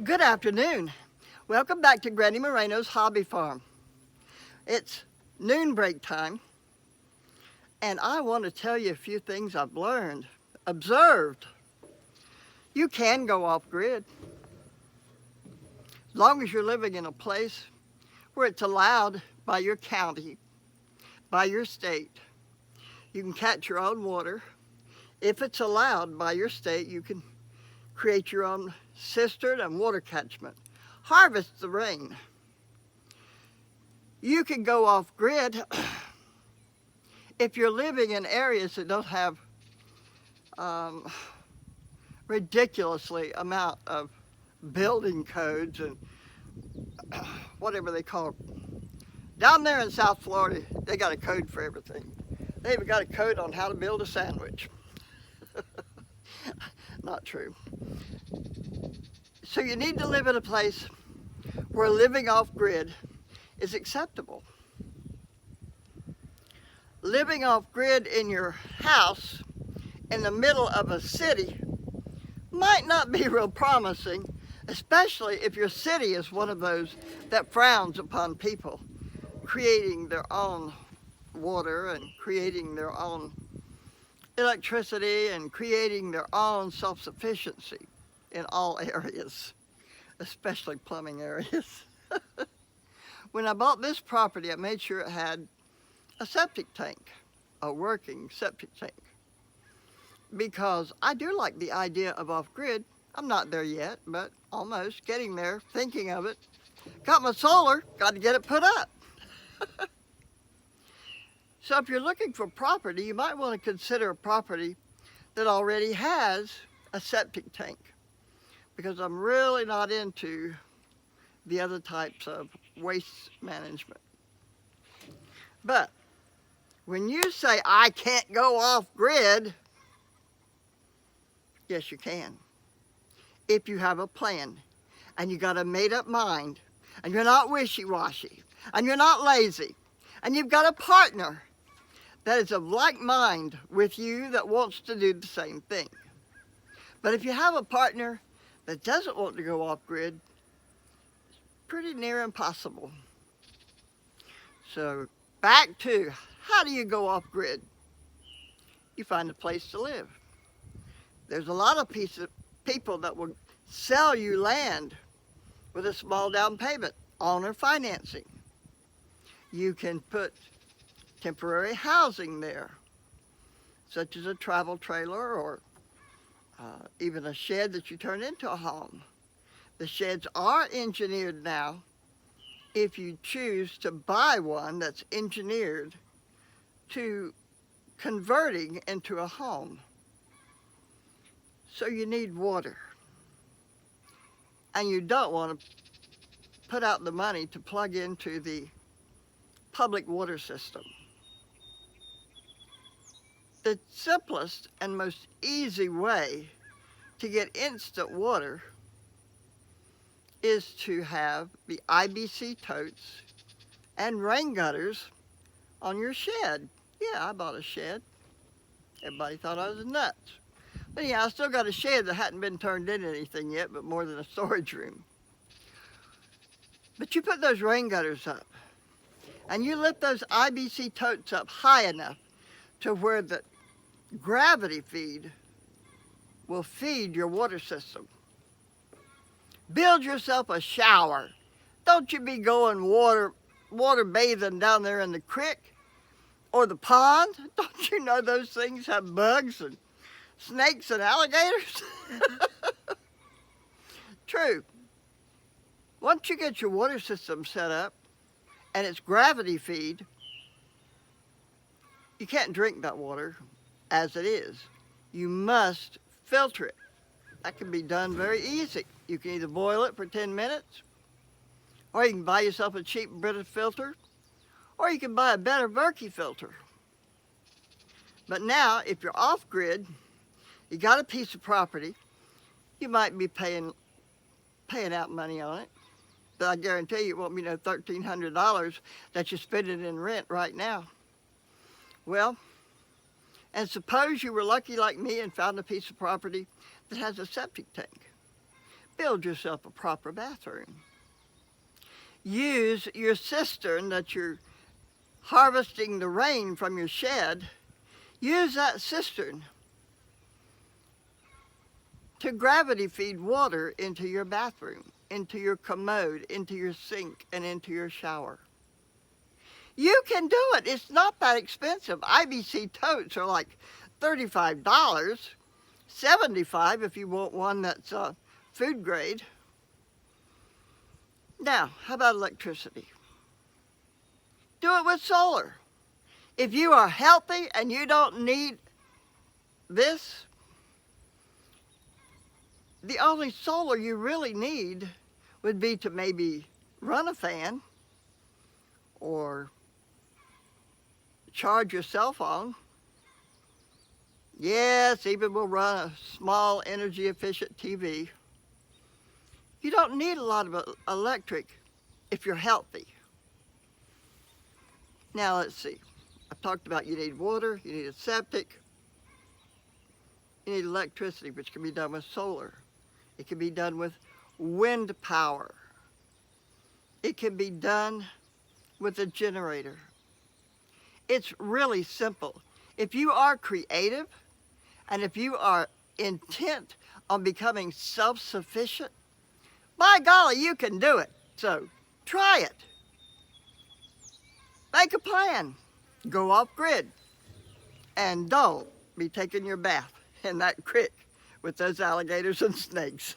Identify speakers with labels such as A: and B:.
A: Good afternoon. Welcome back to Granny Moreno's Hobby Farm. It's noon break time, and I want to tell you a few things I've observed. You can go off grid, as long as you're living in a place where it's allowed by your county, by your state. You can catch your own water. If it's allowed by your state, you can create your own cistern and water catchment. Harvest the rain. You can go off grid if you're living in areas that don't have ridiculously amount of building codes and whatever they call it. Down there in South Florida, they got a code for everything. They even got a code on how to build a sandwich. Not true. So you need to live in a place where living off grid is acceptable. Living off grid in your house in the middle of a city might not be real promising, especially if your city is one of those that frowns upon people creating their own water and creating their own electricity and creating their own self-sufficiency in all areas, especially plumbing areas. When I bought this property, I made sure it had a septic tank, a working septic tank, because I do like the idea of off-grid. I'm not there yet, but almost getting there, thinking of it. Got my solar, got to get it put up. So if you're looking for property, you might want to consider a property that already has a septic tank, because I'm really not into the other types of waste management. But when you say, I can't go off grid, yes, you can. If you have a plan and you got a made up mind and you're not wishy-washy and you're not lazy and you've got a partner that is of like mind with you that wants to do the same thing. But if you have a partner that doesn't want to go off grid, it's pretty near impossible. So back to, how do you go off grid? You find a place to live. There's a lot of people that will sell you land with a small down payment, owner financing. You can put temporary housing there, such as a travel trailer or even a shed that you turn into a home. The sheds are engineered now if you choose to buy one that's engineered to converting into a home. So you need water. And you don't want to put out the money to plug into the public water system. The simplest and most easy way to get instant water is to have the IBC totes and rain gutters on your shed. Yeah, I bought a shed. Everybody thought I was nuts. But yeah, I still got a shed that hadn't been turned into anything yet, but more than a storage room. But you put those rain gutters up, and you lift those IBC totes up high enough to where the gravity feed will feed your water system. Build yourself a shower. Don't you be going water bathing down there in the creek or the pond. Don't you know those things have bugs and snakes and alligators? True. Once you get your water system set up and it's gravity feed, you can't drink that water as it is. You must filter it. That can be done very easy. You can either boil it for 10 minutes, or you can buy yourself a cheap British filter, or you can buy a better Berkey filter. But now, if you're off grid, you got a piece of property, you might be paying out money on it, but I guarantee you it won't be no $1,300 that you're spending in rent right now. Well, and suppose you were lucky like me and found a piece of property that has a septic tank. build yourself a proper bathroom. Use your cistern that you're harvesting the rain from your shed. Use that cistern to gravity feed water into your bathroom, into your commode, into your sink, and into your shower. You can do it. It's not that expensive. IBC totes are like $35, $75 if you want one that's food grade. Now, how about electricity? Do it with solar. If you are healthy and you don't need this, the only solar you really need would be to maybe run a fan or charge your cell phone. Yes, even we'll run a small energy efficient TV. You don't need a lot of electric if you're healthy. Now let's see. I've talked about you need water, you need a septic, you need electricity, which can be done with solar. It can be done with wind power. It can be done with a generator. It's really simple. If you are creative and if you are intent on becoming self-sufficient, by golly, you can do it. So try it. Make a plan. Go off grid. And don't be taking your bath in that creek with those alligators and snakes.